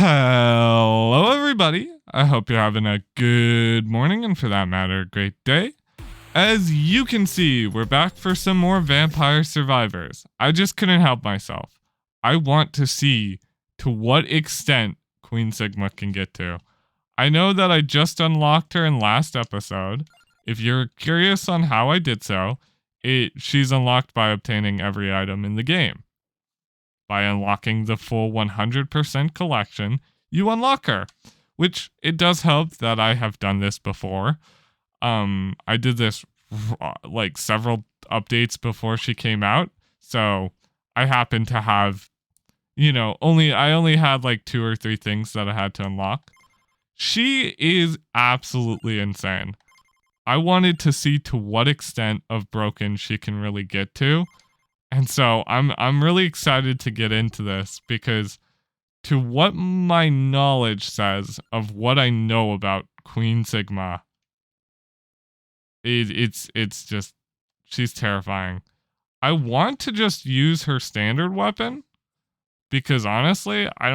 Hello, everybody. I hope you're having a good morning and, for that matter, a great day. As you can see, we're back for some more Vampire Survivors. I just couldn't help myself. I want to see to what extent Queen Sigma can get to. I know that I just unlocked her in last episode. If you're curious on how I did so, she's unlocked by obtaining every item in the game. By unlocking the full 100% collection, you unlock her, which it does help that I have done this before. I did this like several updates before she came out, so I happen to have, I only had like 2 or 3 things that I had to unlock. She is absolutely insane. I wanted to see to what extent of broken she can really get to. And so I'm really excited to get into this because to what my knowledge says of what I know about Queen Sigma, it's just, she's terrifying. I want to just use her standard weapon because honestly, I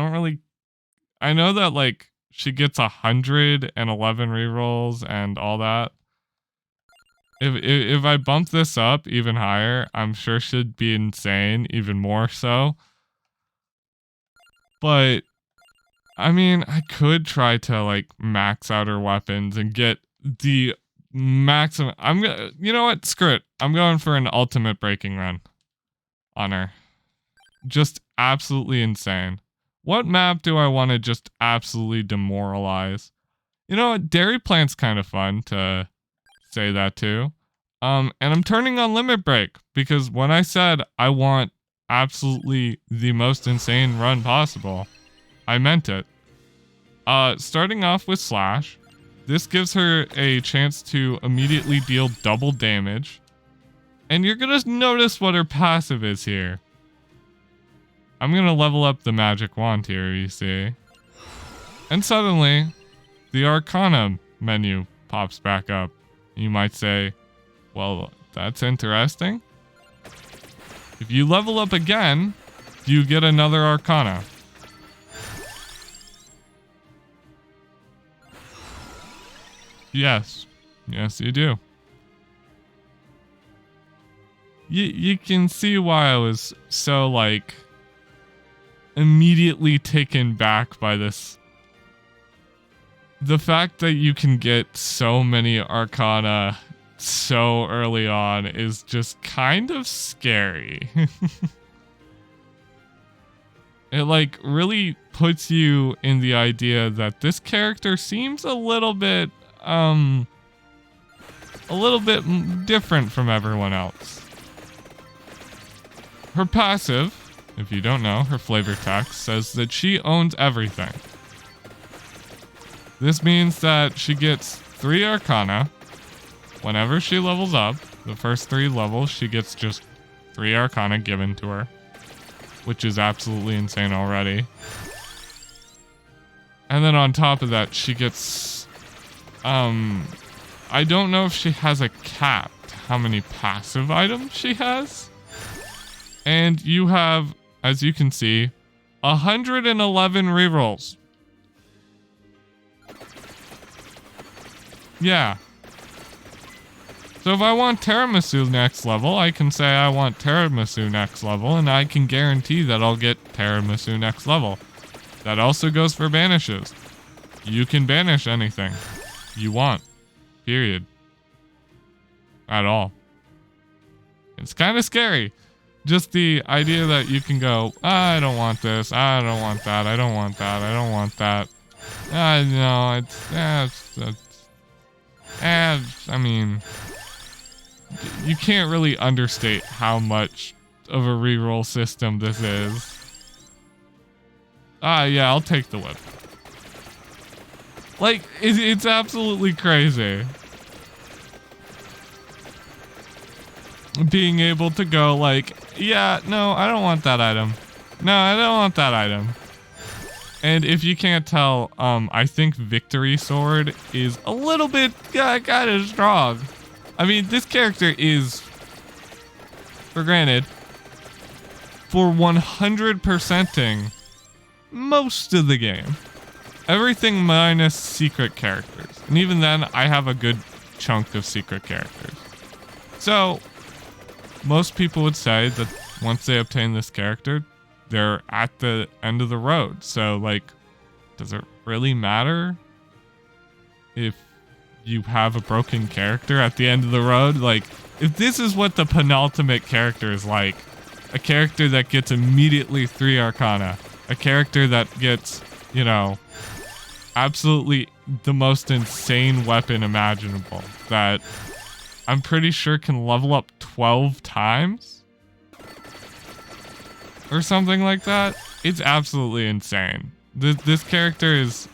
know that like she gets 111 rerolls and all that. If I bump this up even higher, I'm sure she'd be insane, even more so. But I mean, I could try to like max out her weapons and get the maximum. You know what? Screw it. I'm going for an ultimate breaking run on her. Just absolutely insane. What map do I want to just absolutely demoralize? You know what? Dairy Plant's kind of fun to say that too. And I'm turning on limit break because when I said I want absolutely the most insane run possible, I meant it. Starting off with Slash, this gives her a chance to immediately deal double damage. And you're gonna notice what her passive is here. I'm gonna level up the magic wand here, you see. And suddenly, the Arcana menu pops back up. You might say, well, that's interesting. If you level up again, you get another Arcana. Yes, you do. You can see why I was so like immediately taken back by this. The fact that you can get so many Arcana so early on is just kind of scary. It like really puts you in the idea that this character seems a little bit different from everyone else. Her passive, if you don't know, her flavor text says that she owns everything. This means that she gets 3 Arcana. Whenever she levels up, the first 3 levels, she gets just 3 Arcana given to her, which is absolutely insane already. And then on top of that, she gets, I don't know if she has a cap to how many passive items she has. And you have, as you can see, 111 rerolls. Yeah. So if I want Tiramisu next level, I can say I want Tiramisu next level, and I can guarantee that I'll get Tiramisu next level. That also goes for banishes. You can banish anything you want. Period. At all. It's kind of scary. Just the idea that you can go, I don't want this, I don't want that, I don't want that, I don't want that. No, I mean, you can't really understate how much of a reroll system this is. Yeah, I'll take the whip. Like, it's absolutely crazy. Being able to go like, yeah, no, I don't want that item. No, I don't want that item. And if you can't tell, I think Victory Sword is a little bit kind of strong. I mean, this character is, for granted, for 100%ing most of the game. Everything minus secret characters. And even then, I have a good chunk of secret characters. So, most people would say that once they obtain this character, they're at the end of the road. So, like, does it really matter if you have a broken character at the end of the road? Like, if this is what the penultimate character is like, a character that gets immediately 3 Arcana, a character that gets, you know, absolutely the most insane weapon imaginable that I'm pretty sure can level up 12 times or something like that. It's absolutely insane. This character is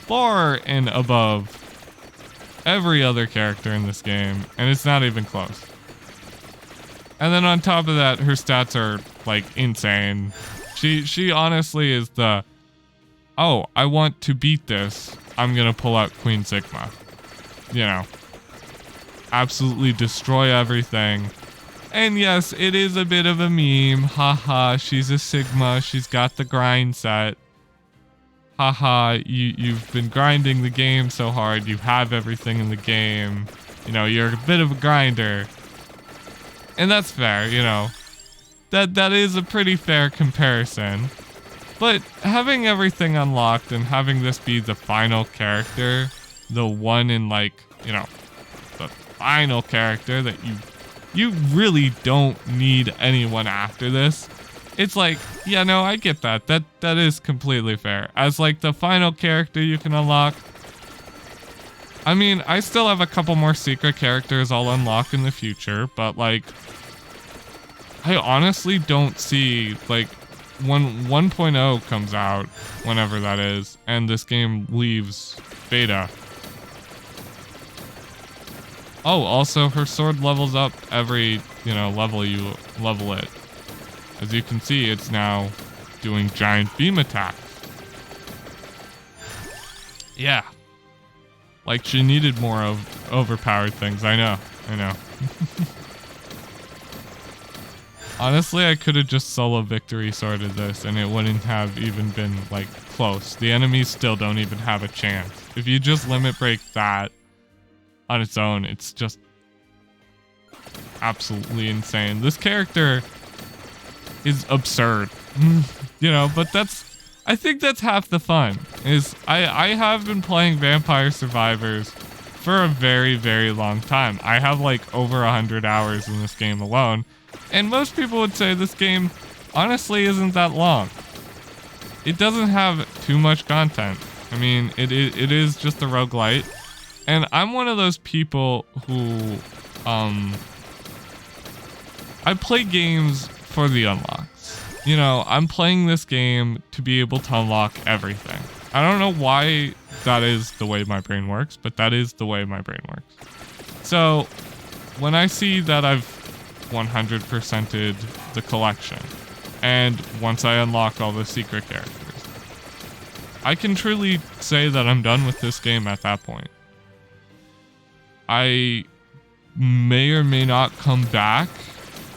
far and above every other character in this game, and it's not even close. And then on top of that, her stats are like insane. She honestly is the, oh, I want to beat this, I'm gonna pull out Queen Sigma. You know, absolutely destroy everything. And yes, it is a bit of a meme. Haha, she's a Sigma, she's got the grind set. Haha, you've been grinding the game so hard, you have everything in the game. You know, you're a bit of a grinder. And that's fair, you know. That is a pretty fair comparison. But having everything unlocked and having this be the final character, the one in, like, you know, the final character that you really don't need anyone after this. It's like, yeah, no, I get that. That is completely fair. As like the final character you can unlock. I mean, I still have a couple more secret characters I'll unlock in the future, but like, I honestly don't see, like, when 1.0 comes out, whenever that is, and this game leaves beta. Oh, also her sword levels up every, you know, level you level it. As you can see, it's now doing giant beam attacks. Yeah. Like, she needed more of overpowered things. I know. Honestly, I could have just solo victory sworded this and it wouldn't have even been, like, close. The enemies still don't even have a chance. If you just limit break that on its own, it's just absolutely insane. This character is absurd. You know, but I think that's half the fun. Is I have been playing Vampire Survivors for a very, very long time. I have like over 100 hours in this game alone. And most people would say this game honestly isn't that long. It doesn't have too much content. I mean, it is just a roguelite. And I'm one of those people who, I play games for the unlocks. You know, I'm playing this game to be able to unlock everything. I don't know why that is the way my brain works, but that is the way my brain works. So, when I see that I've 100%ed the collection, and once I unlock all the secret characters, I can truly say that I'm done with this game at that point. I may or may not come back.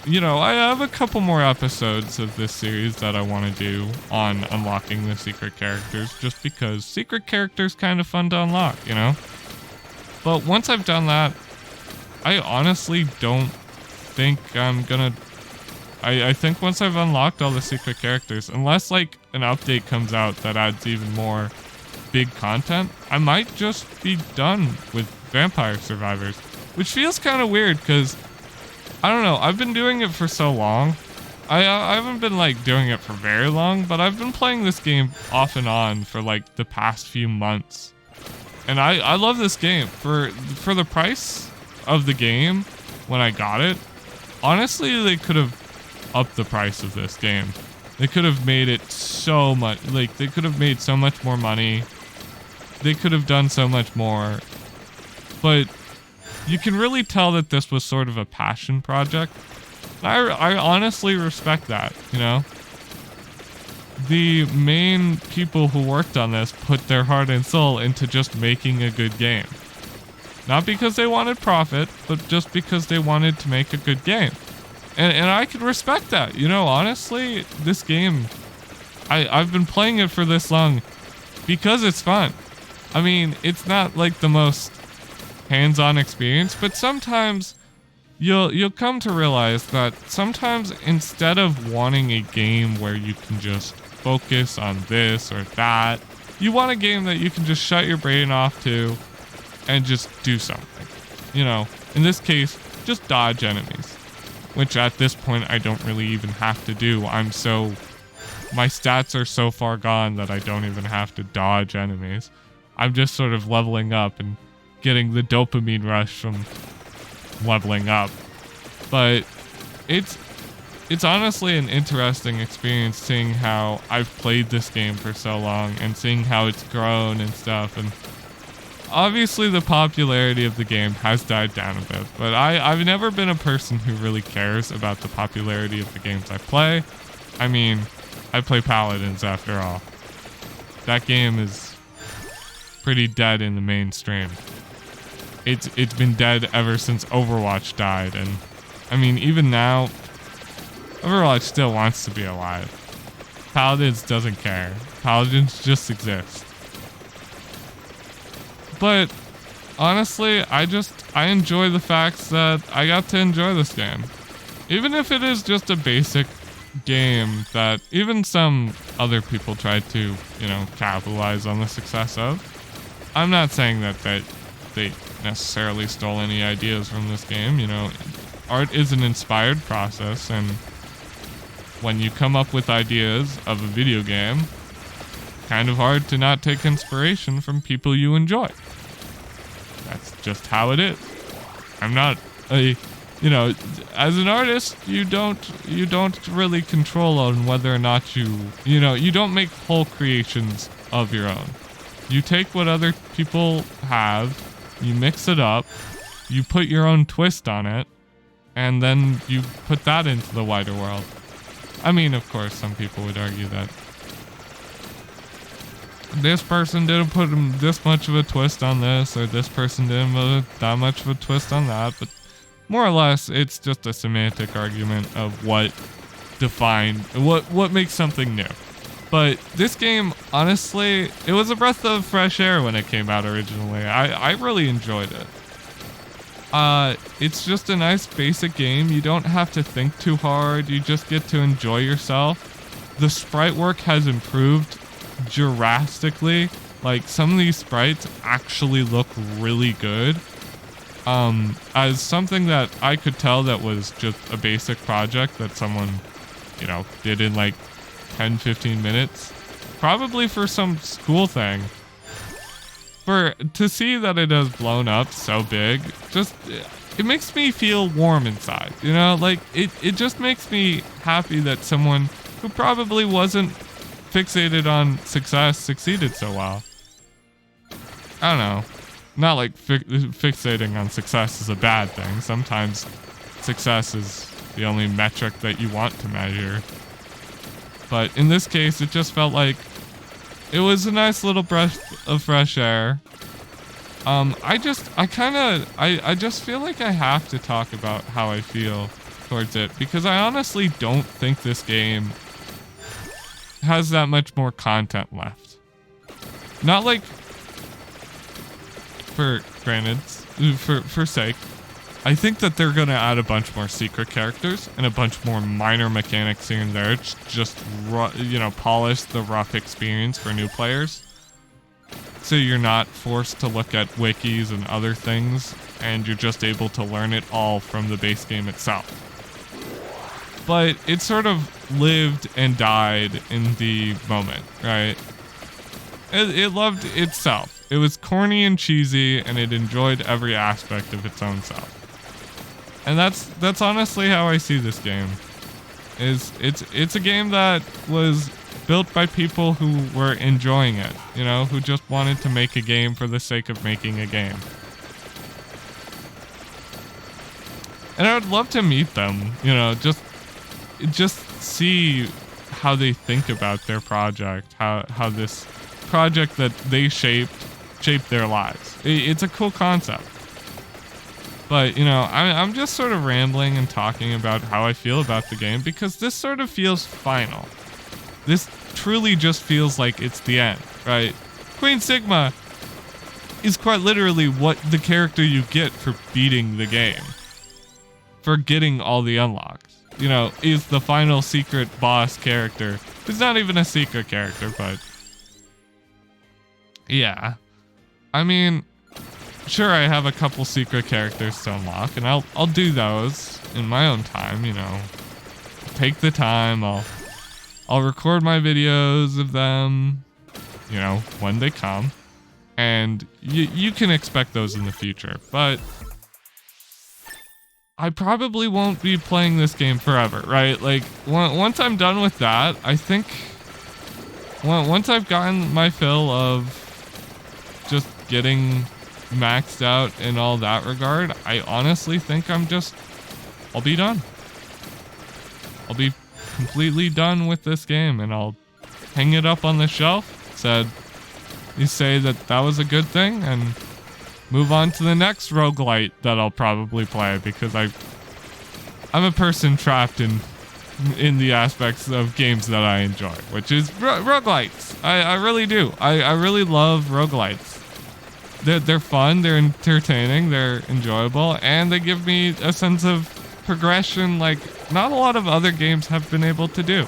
You know, I have a couple more episodes of this series that I want to do on unlocking the secret characters, just because secret characters kind of fun to unlock, you know? But once I've done that, I honestly don't think I'm gonna... I think once I've unlocked all the secret characters, unless like an update comes out that adds even more big content, I might just be done with Vampire Survivors, which feels kind of weird because I don't know, I've been doing it for so long. I haven't been like doing it for very long, but I've been playing this game off and on for like the past few months. And I love this game. For the price of the game when I got it, honestly, they could have upped the price of this game. They could have made it so much, like they could have made so much more money. They could have done so much more. But you can really tell that this was sort of a passion project. I honestly respect that, you know? The main people who worked on this put their heart and soul into just making a good game. Not because they wanted profit, but just because they wanted to make a good game. And I can respect that, you know, honestly, this game I've been playing it for this long because it's fun. I mean, it's not like the most hands-on experience, but sometimes you'll come to realize that sometimes instead of wanting a game where you can just focus on this or that, you want a game that you can just shut your brain off to and just do something. You know, in this case, just dodge enemies, which at this point I don't really even have to do. My stats are so far gone that I don't even have to dodge enemies. I'm just sort of leveling up and getting the dopamine rush from leveling up. But it's honestly an interesting experience seeing how I've played this game for so long and seeing how it's grown and stuff. And obviously the popularity of the game has died down a bit, but I've never been a person who really cares about the popularity of the games I play. I mean, I play Paladins after all. That game is pretty dead in the mainstream. It's been dead ever since Overwatch died, and I mean, even now, Overwatch still wants to be alive. Paladins doesn't care. Paladins just exist. But honestly, I enjoy the fact that I got to enjoy this game. Even if it is just a basic game that even some other people tried to, capitalize on the success of. I'm not saying that they necessarily stole any ideas from this game. Art is an inspired process, and when you come up with ideas of a video game, kind of hard to not take inspiration from people you enjoy. That's just how it is. I'm not as an artist, you don't really control on whether or not you don't make whole creations of your own. You take what other people have, you mix it up, you put your own twist on it, and then you put that into the wider world. I mean, of course, some people would argue that this person didn't put this much of a twist on this, or this person didn't put that much of a twist on that, but more or less, it's just a semantic argument of what makes something new. But this game, honestly, it was a breath of fresh air when it came out originally. I really enjoyed it. It's just a nice basic game. You don't have to think too hard. You just get to enjoy yourself. The sprite work has improved drastically. Like, some of these sprites actually look really good. As something that I could tell that was just a basic project that someone, did in like 10-15 minutes, probably for some school thing. To see that it has blown up so big, it makes me feel warm inside, like it just makes me happy that someone who probably wasn't fixated on success succeeded so well. I don't know. Not like fixating on success is a bad thing. Sometimes success is the only metric that you want to measure. But in this case, it just felt like it was a nice little breath of fresh air. I just feel like I have to talk about how I feel towards it, because I honestly don't think this game has that much more content left. Not like, for sake, I think that they're gonna add a bunch more secret characters and a bunch more minor mechanics here and there, just polish the rough experience for new players, so you're not forced to look at wikis and other things, and you're just able to learn it all from the base game itself. But it sort of lived and died in the moment, right? It loved itself. It was corny and cheesy, and it enjoyed every aspect of its own self. And that's honestly how I see this game. It's a game that was built by people who were enjoying it, who just wanted to make a game for the sake of making a game. And I would love to meet them, just see how they think about their project, how this project that they shaped their lives. It's a cool concept. But, I'm just sort of rambling and talking about how I feel about the game, because this sort of feels final. This truly just feels like it's the end, right? Queen Sigma is quite literally what the character you get for beating the game, for getting all the unlocks. You know, is the final secret boss character. It's not even a secret character, but yeah. I mean, sure, I have a couple secret characters to unlock, and I'll do those in my own time, you know. Take the time, I'll record my videos of them, you know, when they come. And you can expect those in the future, but I probably won't be playing this game forever, right? Like, once I'm done with that, I think once I've gotten my fill of just getting maxed out in all that regard, I honestly think I'll be done. I'll be completely done with this game, and I'll hang it up on the shelf. You say that was a good thing, and move on to the next roguelite that I'll probably play, because I'm a person trapped in the aspects of games that I enjoy, which is roguelites. I really do. I really love roguelites. They're fun, they're entertaining, they're enjoyable, and they give me a sense of progression like not a lot of other games have been able to do.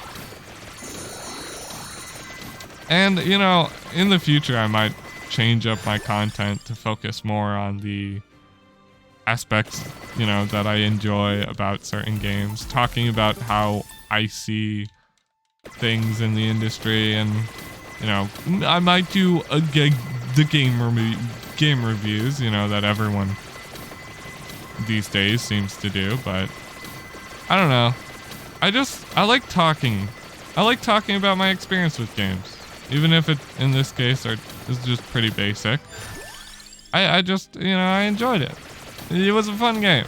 And, you know, in the future, I might change up my content to focus more on the aspects, you know, that I enjoy about certain games. Talking about how I see things in the industry, and, you know, I might do the game reviews, you know, that everyone these days seems to do, but I don't know. I like talking. I like talking about my experience with games. Even if it, in this case, is just pretty basic. I just, you know, I enjoyed it. It was a fun game.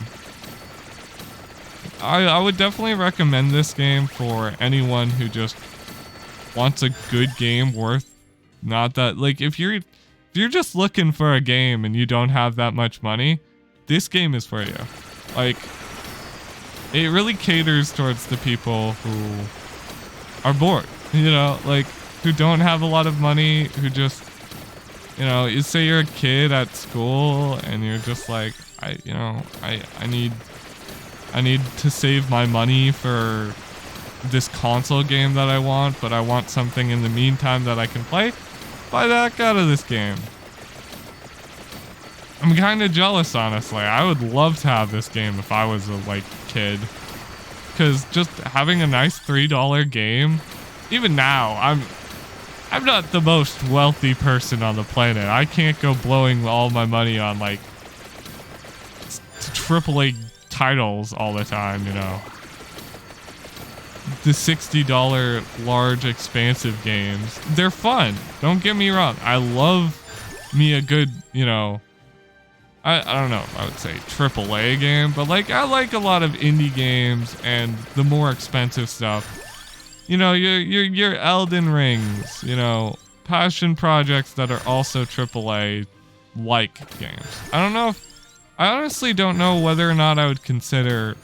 I would definitely recommend this game for anyone who just wants a good game worth not that, like, if you're just looking for a game and you don't have that much money, this game is for you. Like, it really caters towards the people who are bored, you know, like, who don't have a lot of money, who just, you know, you say you're a kid at school and you're just like, I need to save my money for this console game that I want, but I want something in the meantime that I can play. Buy the heck out of this game. I'm kind of jealous, honestly. I would love to have this game if I was a, like, kid. Because just having a nice $3 game, even now, I'm not the most wealthy person on the planet. I can't go blowing all my money on, like, AAA titles all the time, you know. The $60 large expansive games, they're fun. Don't get me wrong. I love me a good, you know, I don't know if I would say AAA game, but like I like a lot of indie games and the more expensive stuff. You know, your Elden Rings, you know, passion projects that are also AAA like games. I honestly don't know whether or not I would consider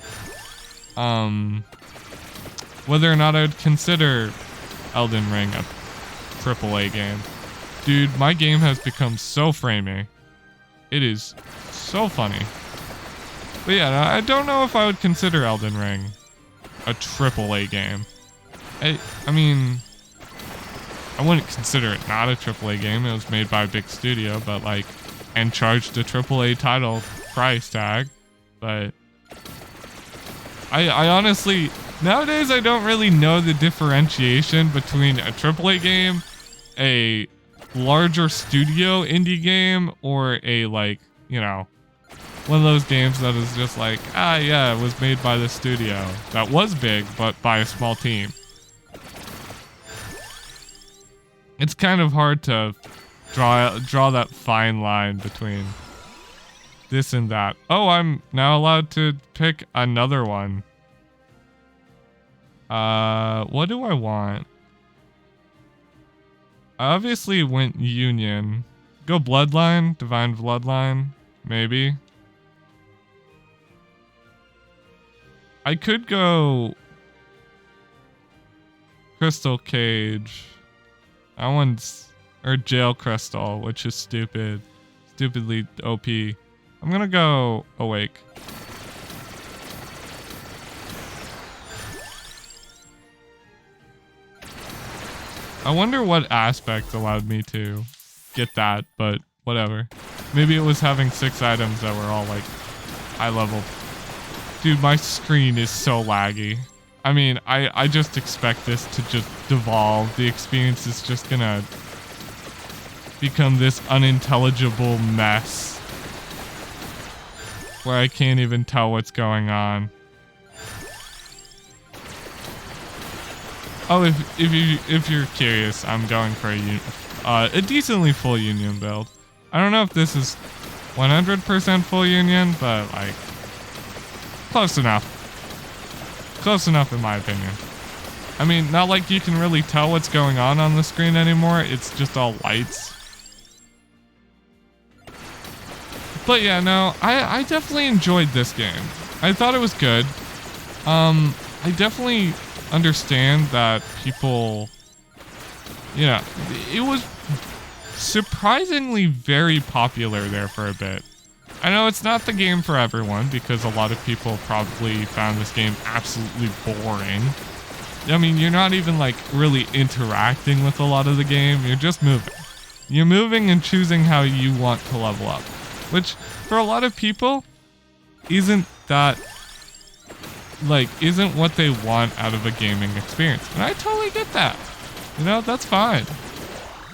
Elden Ring a AAA game. Dude, my game has become so framey. It is so funny. But yeah, I don't know if I would consider Elden Ring a AAA game. I mean, I wouldn't consider it not a AAA game. It was made by a big studio, but like, and charged a AAA title price tag. But I honestly, nowadays I don't really know the differentiation between a AAA game, a larger studio indie game, or a, like, you know, one of those games that is just like, yeah, it was made by the studio that was big, but by a small team. It's kind of hard to draw that fine line between this and that. Oh, I'm now allowed to pick another one. What do I want? I obviously went Union. Go Bloodline, Divine Bloodline, maybe. I could go Crystal Cage. That one's... Or Jail Crystal, which is stupid. Stupidly OP. I'm gonna go Awake. I wonder what aspect allowed me to get that, but whatever. Maybe it was having 6 items that were all like high level. Dude, my screen is so laggy. I mean, I just expect this to just devolve. The experience is just gonna become this unintelligible mess where I can't even tell what's going on. Oh, if you're curious, I'm going for a decently full union build. I don't know if this is 100% full union, but like close enough. Close enough in my opinion. I mean, not like you can really tell what's going on the screen anymore. It's just all lights. But yeah, no, I definitely enjoyed this game. I thought it was good. I definitely understand that people, you know, it was surprisingly very popular there for a bit. I know it's not the game for everyone because a lot of people probably found this game absolutely boring. I mean, you're not even like really interacting with a lot of the game. You're just moving. You're moving and choosing how you want to level up, which for a lot of people isn't what they want out of a gaming experience. And I totally get that. You know, that's fine.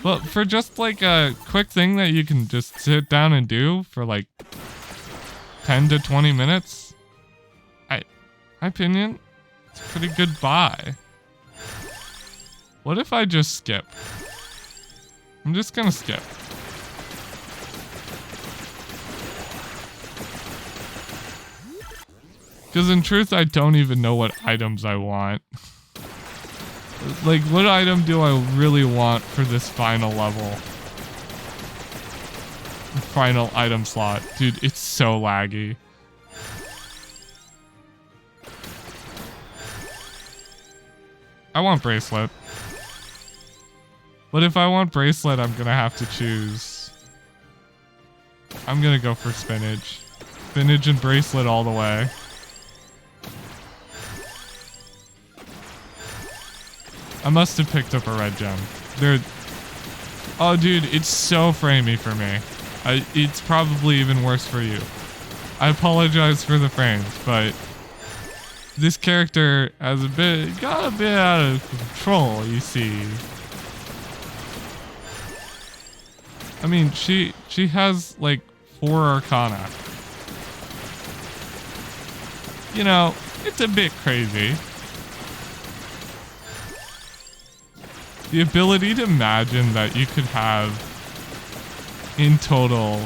But for just like a quick thing that you can just sit down and do for like 10 to 20 minutes, my opinion, it's a pretty good buy. What if I just skip? I'm just gonna skip. Because in truth, I don't even know what items I want. Like, what item do I really want for this final level? Final item slot. Dude, it's so laggy. I want bracelet. But if I want bracelet, I'm gonna have to choose. I'm gonna go for spinach. Spinach and bracelet all the way. I must have picked up a red gem. Oh, dude, it's so framey for me. It's probably even worse for you. I apologize for the frames, but this character has got a bit out of control, you see. I mean, she has like 4 arcana. You know, it's a bit crazy. The ability to imagine that you could have, in total,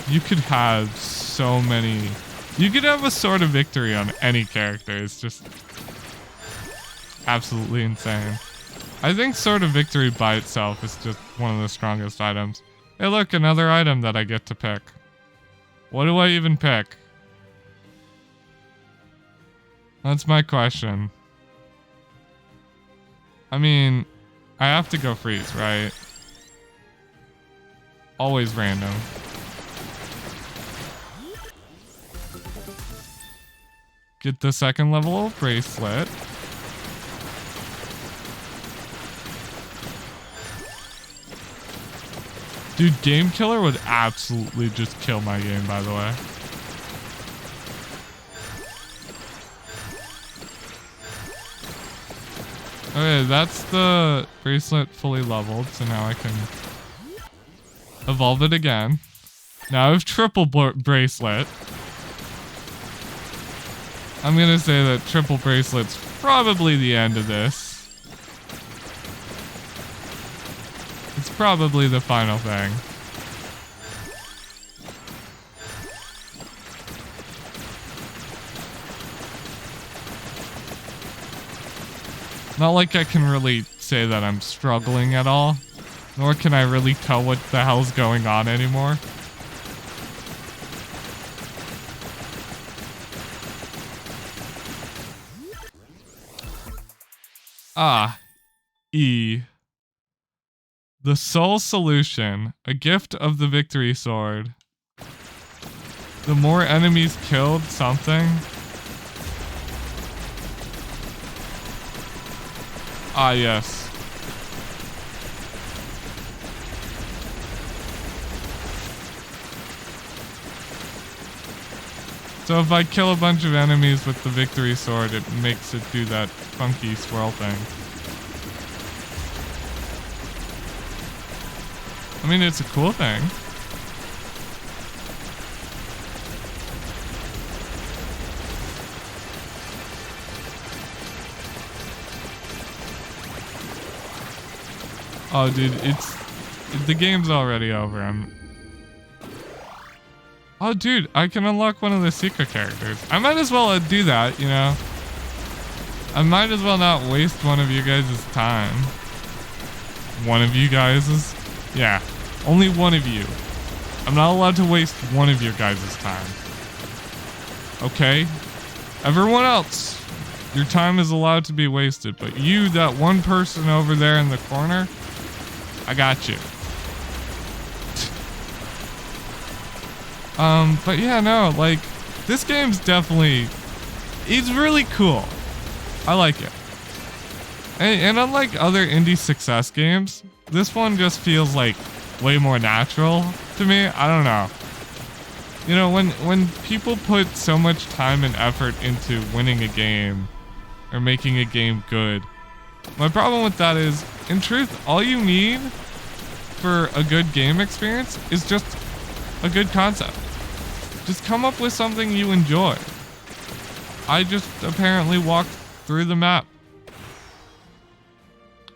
you could have so many, you could have a Sword of Victory on any character. It's just absolutely insane. I think Sword of Victory by itself is just one of the strongest items. Hey look, another item that I get to pick. What do I even pick? That's my question. I mean, I have to go freeze, right? Always random. Get the 2nd level bracelet. Dude, Game Killer would absolutely just kill my game, by the way. Okay, that's the bracelet fully leveled, so now I can evolve it again. Now I have triple bracelet. I'm gonna say that triple bracelet's probably the end of this. It's probably the final thing. Not like I can really say that I'm struggling at all, nor can I really tell what the hell's going on anymore. Ah, E. The sole solution. A gift of the victory sword. The more enemies killed something. Ah, yes. So if I kill a bunch of enemies with the victory sword, it makes it do that funky swirl thing. I mean, it's a cool thing. Oh, dude, the game's already over. Oh, dude, I can unlock one of the secret characters. I might as well do that, you know? I might as well not waste one of you guys' time. One of you guys'? Yeah, only one of you. I'm not allowed to waste one of your guys' time. Okay? Everyone else, your time is allowed to be wasted, but you, that one person over there in the corner, I got you. But yeah, no, like, this game's definitely, it's really cool. I like it. And unlike other indie success games, this one just feels like way more natural to me. I don't know. You know, when people put so much time and effort into winning a game or making a game good, my problem with that is, in truth, all you need for a good game experience is just a good concept. Just come up with something you enjoy. I just apparently walked through the map.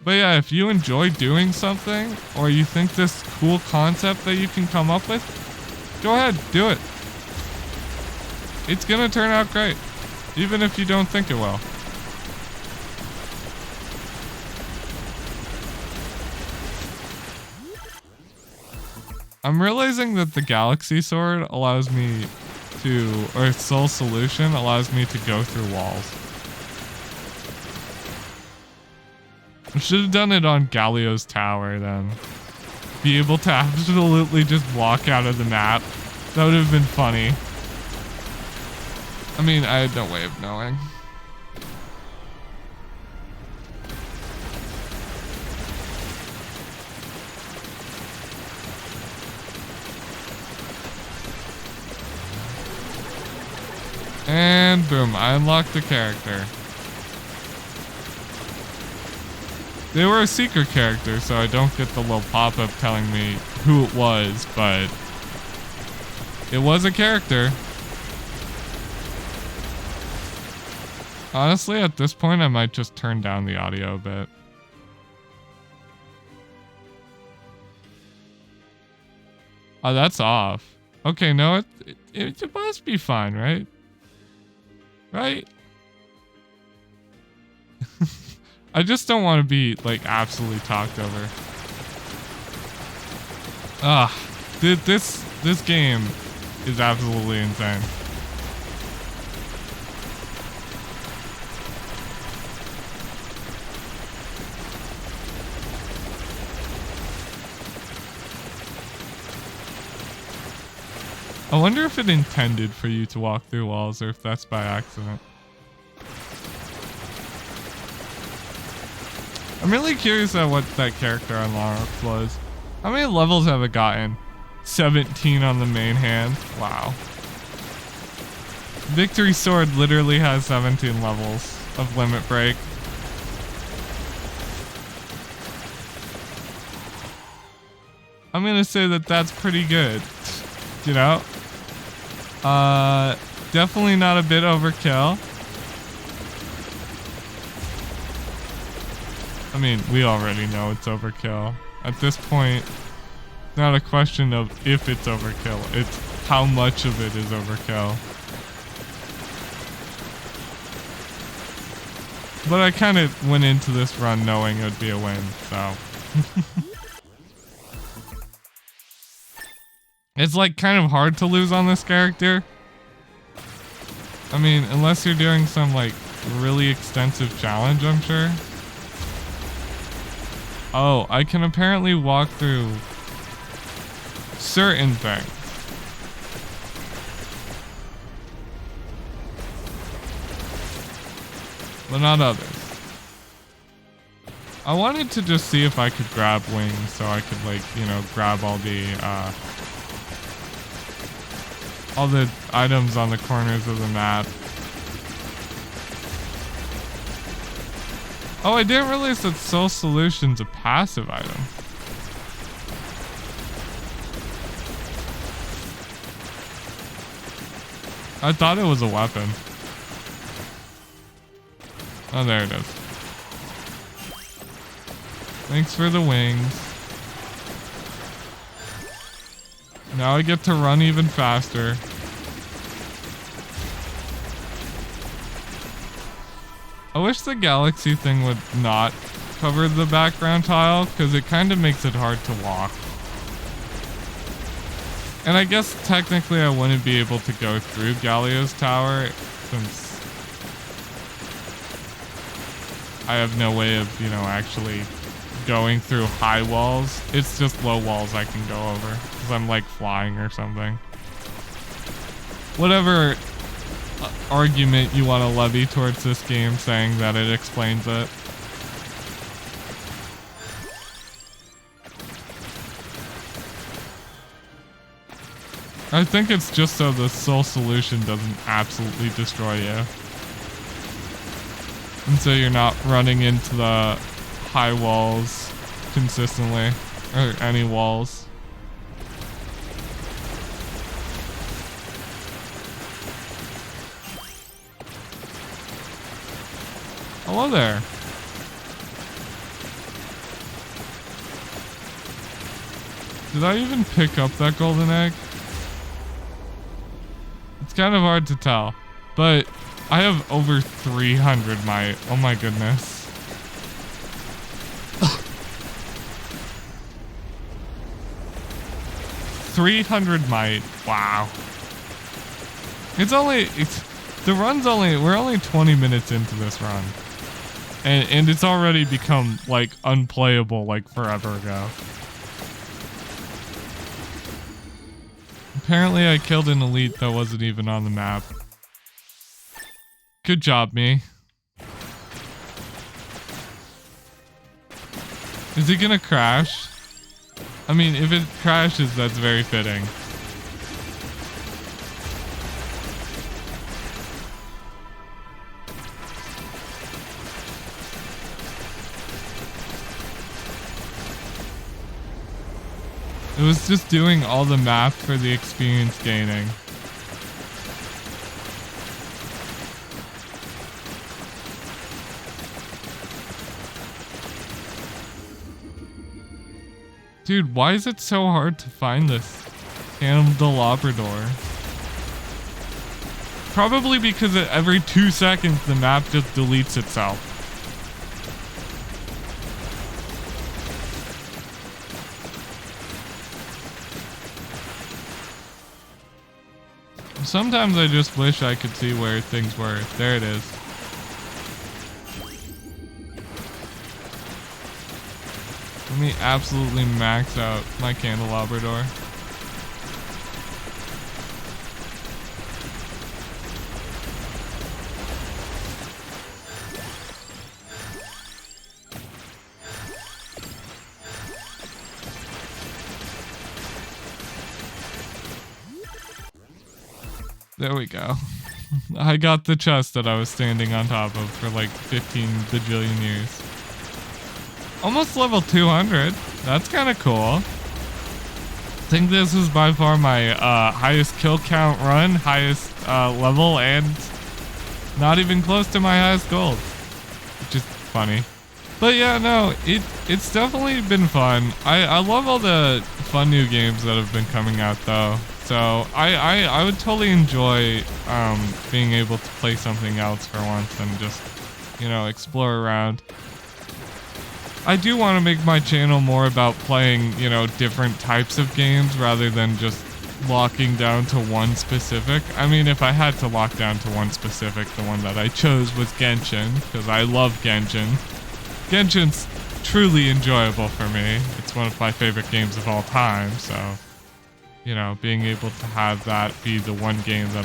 But yeah, if you enjoy doing something, or you think this cool concept that you can come up with, go ahead, do it. It's gonna turn out great, even if you don't think it will. I'm realizing that the Galaxy Sword allows me to, or Soul Solution allows me to go through walls. I should have done it on Galio's Tower then. Be able to absolutely just walk out of the map. That would have been funny. I mean, I had no way of knowing. And boom, I unlocked the character. They were a secret character, so I don't get the little pop-up telling me who it was, but it was a character. Honestly, at this point, I might just turn down the audio a bit. Oh, that's off. Okay, no, it must be fine, right? Right? I just don't want to be, like, absolutely talked over. Dude, this game is absolutely insane. I wonder if it intended for you to walk through walls or if that's by accident. I'm really curious at what that character unlock was. How many levels have it gotten? 17 on the main hand. Wow. Victory Sword literally has 17 levels of Limit Break. I'm gonna say that that's pretty good. You know? Definitely not a bit overkill. I mean, we already know it's overkill. At this point, it's not a question of if it's overkill, it's how much of it is overkill. But I kind of went into this run knowing it would be a win, so. It's like kind of hard to lose on this character. I mean, unless you're doing some like really extensive challenge, I'm sure. Oh, I can apparently walk through certain things. But not others. I wanted to just see if I could grab wings so I could, like, you know, grab all the items on the corners of the map. Oh, I didn't realize that Soul Solution's a passive item. I thought it was a weapon. Oh, there it is. Thanks for the wings. Now I get to run even faster. I wish the galaxy thing would not cover the background tile, because it kind of makes it hard to walk. And I guess technically I wouldn't be able to go through Galio's tower, since I have no way of, you know, actually going through high walls. It's just low walls I can go over, because I'm like flying or something. Whatever argument you want to levy towards this game saying that it explains it. I think it's just so the Soul Solution doesn't absolutely destroy you. And so you're not running into the high walls consistently, or any walls. Hello there. Did I even pick up that golden egg? It's kind of hard to tell, but I have over 300 might. Oh my goodness. $300 might. Wow. We're only 20 minutes into this run. And it's already become, like, unplayable, like, forever ago. Apparently I killed an elite that wasn't even on the map. Good job, me. Is it gonna crash? I mean, if it crashes, that's very fitting. It was just doing all the math for the experience gaining. Dude, why is it so hard to find this Phantom de Labrador? Probably because every 2 seconds the map just deletes itself. Sometimes I just wish I could see where things were. There it is. Let me absolutely max out my candelabrador. There we go. I got the chest that I was standing on top of for like 15 bajillion years. Almost level 200. That's kind of cool. I think this is by far my highest kill count run, highest level, and not even close to my highest gold. Which is funny. But yeah, no, it's definitely been fun. I love all the fun new games that have been coming out though. So I would totally enjoy being able to play something else for once and just, you know, explore around. I do want to make my channel more about playing, you know, different types of games rather than just locking down to one specific. I mean, if I had to lock down to one specific, the one that I chose was Genshin, because I love Genshin. Genshin's truly enjoyable for me. It's one of my favorite games of all time, so, you know, being able to have that be the one game that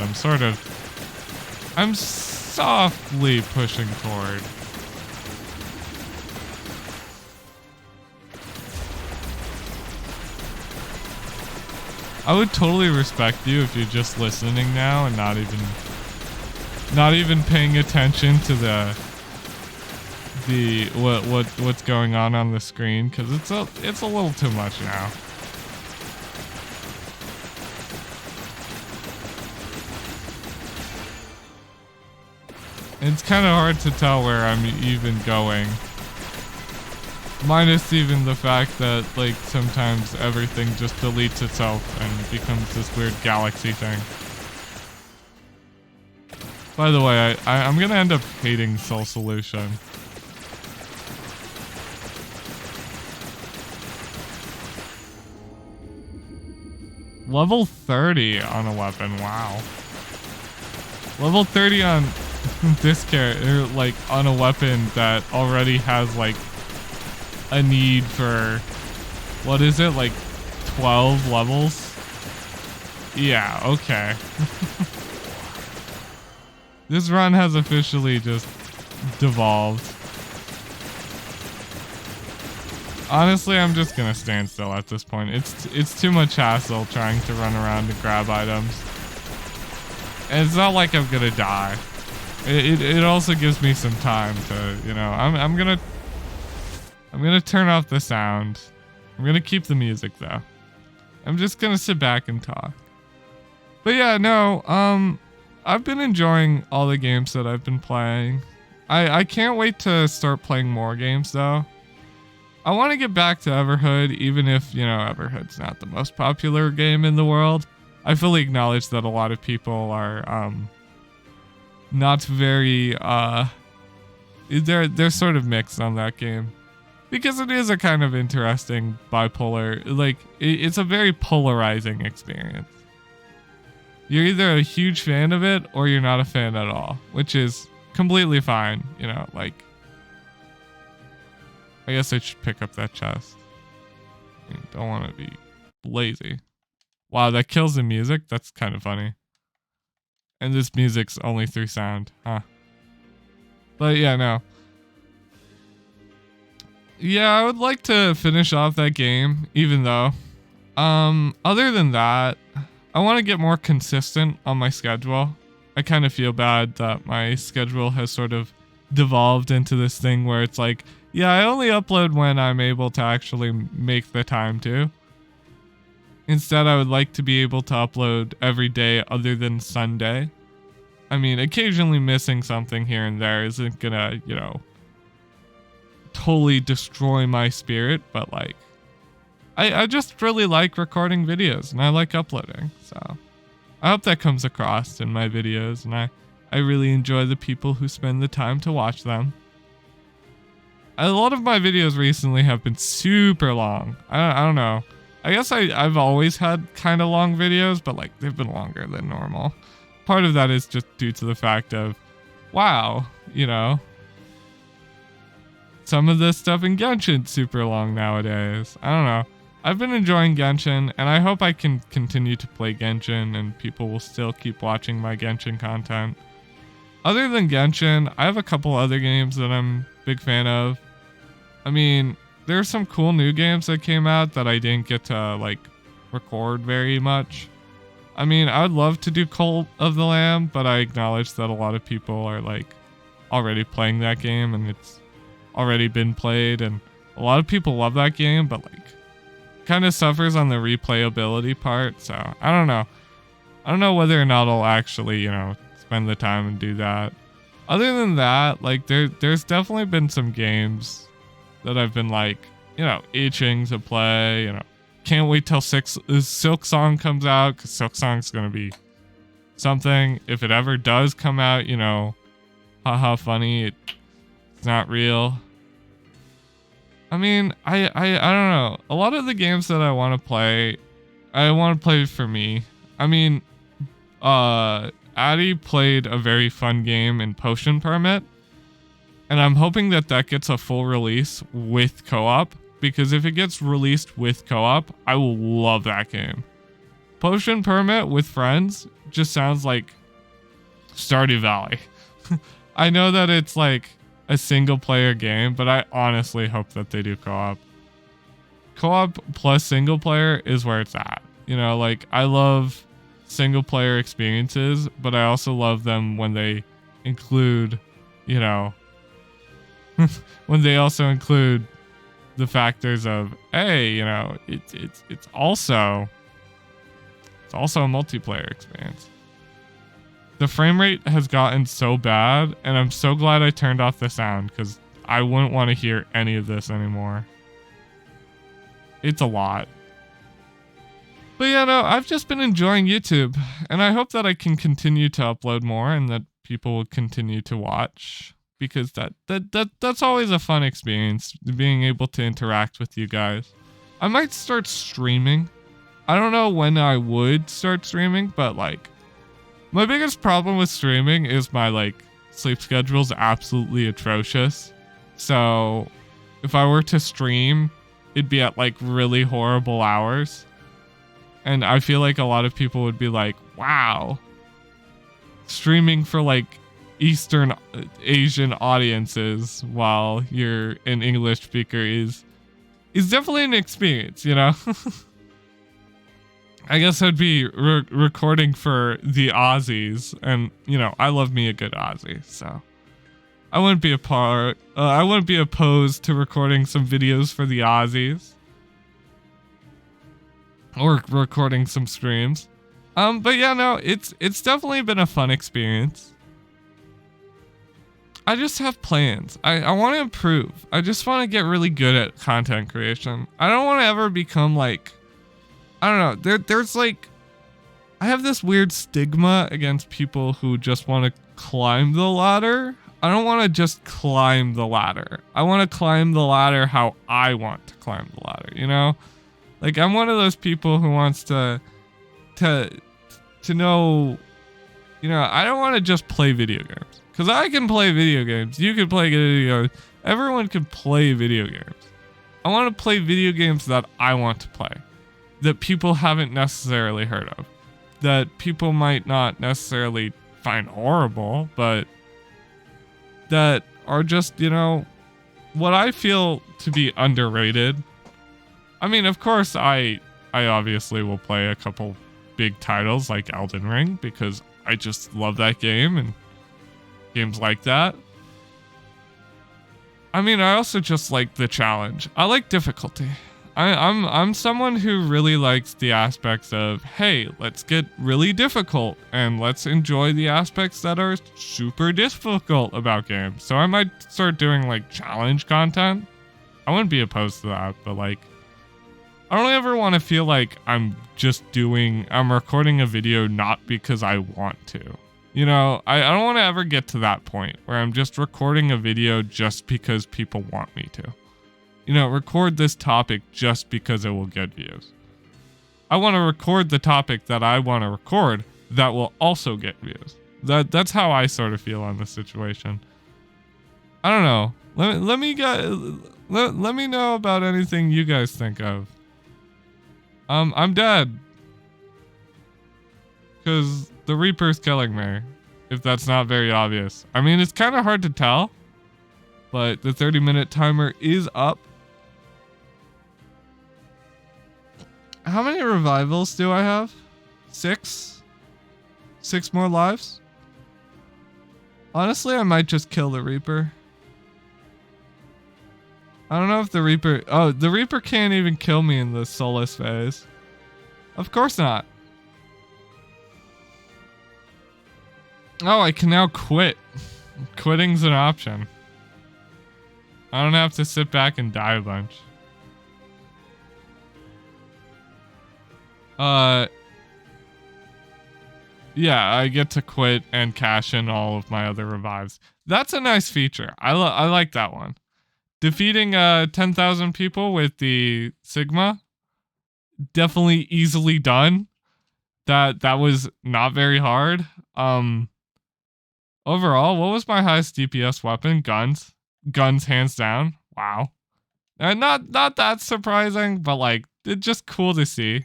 I'm softly pushing toward. I would totally respect you if you're just listening now and not even paying attention to what's going on the screen, because it's a little too much now. It's kind of hard to tell where I'm even going. Minus even the fact that, like, sometimes everything just deletes itself and becomes this weird galaxy thing. By the way, I'm gonna end up hating Soul Solution. Level 30 on a weapon, wow. Level 30 on this character, like, on a weapon that already has, like, a need for, what is it, like 12 levels? Yeah, okay. This run has officially just devolved. Honestly, I'm just gonna stand still at this point. It's too much hassle trying to run around and grab items. And it's not like I'm gonna die. It also gives me some time to, you know, I'm gonna turn off the sound. I'm gonna keep the music though. I'm just gonna sit back and talk. But yeah, no, I've been enjoying all the games that I've been playing. I can't wait to start playing more games though. I want to get back to Everhood, even if, you know, Everhood's not the most popular game in the world. I fully acknowledge that a lot of people are not very they're sort of mixed on that game. Because it is a kind of interesting bipolar, like, it's a very polarizing experience. You're either a huge fan of it or you're not a fan at all, which is completely fine, you know, like, I guess I should pick up that chest. I don't want to be lazy. Wow, that kills the music? That's kind of funny. And this music's only through sound, huh? But yeah, no. Yeah, I would like to finish off that game, even though. Other than that, I want to get more consistent on my schedule. I kind of feel bad that my schedule has sort of devolved into this thing where it's like, yeah, I only upload when I'm able to actually make the time to. Instead, I would like to be able to upload every day other than Sunday. I mean, occasionally missing something here and there isn't gonna, you know, totally destroy my spirit, but like, I just really like recording videos and I like uploading, so I hope that comes across in my videos, and I really enjoy the people who spend the time to watch them. A lot of my videos recently have been super long. I don't know. I guess I've always had kind of long videos, but like they've been longer than normal. Part of that is just due to the fact of, wow, you know, some of this stuff in Genshin's super long nowadays. I don't know. I've been enjoying Genshin, and I hope I can continue to play Genshin and people will still keep watching my Genshin content. Other than Genshin, I have a couple other games that I'm a big fan of. I mean, there's some cool new games that came out that I didn't get to, like, record very much. I mean, I would love to do Cult of the Lamb, but I acknowledge that a lot of people are, like, already playing that game and it's already been played, and a lot of people love that game, but, like, kind of suffers on the replayability part, so I don't know. I don't know whether or not I'll actually, you know, spend the time and do that. Other than that, like, there's definitely been some games that I've been, like, you know, itching to play, you know. Can't wait till Silk Song comes out, because Silk Song's going to be something. If it ever does come out, you know, haha funny, it's not real. I mean, I don't know. A lot of the games that I want to play for me. I mean, Addie played a very fun game in Potion Permit. And I'm hoping that that gets a full release with co-op, because if it gets released with co-op, I will love that game. Potion Permit with friends just sounds like Stardew Valley. I know that it's like a single player game, but I honestly hope that they do co-op. Co-op plus single player is where it's at. You know, like I love single player experiences, but I also love them when they include, you know, when they also include the factors of, hey, you know, it's also a multiplayer experience. The frame rate has gotten so bad, and I'm so glad I turned off the sound because I wouldn't want to hear any of this anymore. It's a lot. But yeah, no, I've just been enjoying YouTube, and I hope that I can continue to upload more and that people will continue to watch, because that's always a fun experience, being able to interact with you guys. I might start streaming. I don't know when I would start streaming, but like my biggest problem with streaming is my like sleep schedule's absolutely atrocious. So if I were to stream, it'd be at like really horrible hours. And I feel like a lot of people would be like, wow, streaming for like Eastern Asian audiences while you're an English speaker is definitely an experience, you know? I guess I'd be recording for the Aussies, and you know, I love me a good Aussie, so I wouldn't be I wouldn't be opposed to recording some videos for the Aussies, or recording some streams. But yeah, no, it's definitely been a fun experience. I just have plans. I want to improve. I just want to get really good at content creation. I don't want to ever become like, I don't know. There's like, I have this weird stigma against people who just want to climb the ladder. I don't want to just climb the ladder. I want to climb the ladder how I want to climb the ladder, you know? Like, I'm one of those people who wants to know, you know, I don't want to just play video games. Because I can play video games. You can play video games. Everyone can play video games. I want to play video games that I want to play, that people haven't necessarily heard of, that people might not necessarily find horrible, but that are just, you know, what I feel to be underrated. I mean, of course, I obviously will play a couple big titles like Elden Ring, because I just love that game and games like that. I mean, I also just like the challenge. I like difficulty. I'm someone who really likes the aspects of, hey, let's get really difficult and let's enjoy the aspects that are super difficult about games. So I might start doing like challenge content. I wouldn't be opposed to that, but like, I don't ever want to feel like I'm recording a video not because I want to. You know, I don't want to ever get to that point where I'm just recording a video just because people want me to. You know, record this topic just because it will get views. I want to record the topic that I want to record that will also get views. That's how I sort of feel on this situation. I don't know. Let me know about anything you guys think of. I'm dead. Because the Reaper's killing me, if that's not very obvious. I mean, it's kind of hard to tell, but the 30-minute timer is up. How many revivals do I have? 6? 6 more lives? Honestly, I might just kill the Reaper. I don't know if the Reaper... Oh, the Reaper can't even kill me in the Solace phase. Of course not. Oh, I can now quit. Quitting's an option. I don't have to sit back and die a bunch. Yeah, I get to quit and cash in all of my other revives. That's a nice feature. I like that one. Defeating 10,000 people with the Sigma, definitely easily done. That was not very hard. Overall, what was my highest DPS weapon? Guns. guns hands down. Wow. And not that surprising, but like it's just cool to see.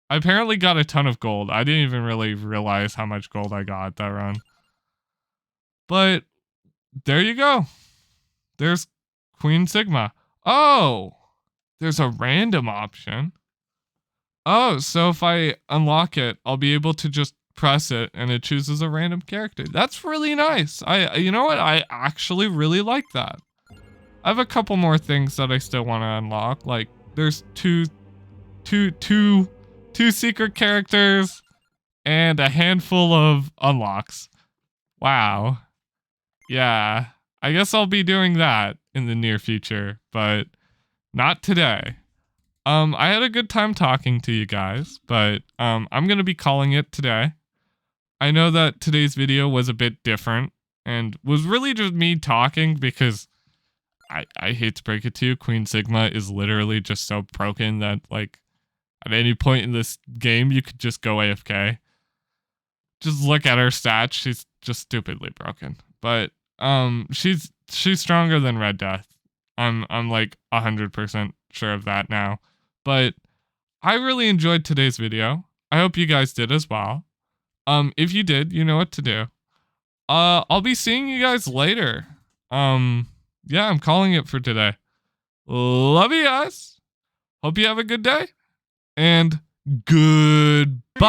I apparently got a ton of gold. I didn't even really realize how much gold I got that run. But there you go. There's Queen Sigma. Oh, there's a random option. Oh, so if I unlock it, I'll be able to just press it and it chooses a random character. That's really nice. You know what? I actually really like that. I have a couple more things that I still want to unlock. Like there's two secret characters and a handful of unlocks. Wow. Yeah. I guess I'll be doing that in the near future, but not today. I had a good time talking to you guys, but I'm going to be calling it today. I know that today's video was a bit different and was really just me talking because I hate to break it to you, Queen Sigma is literally just so broken that like at any point in this game you could just go AFK. Just look at her stats, she's just stupidly broken. But she's stronger than Red Death. I'm like 100% sure of that now. But I really enjoyed today's video. I hope you guys did as well. If you did, you know what to do. I'll be seeing you guys later. Yeah, I'm calling it for today. Love you guys. Hope you have a good day. And goodbye.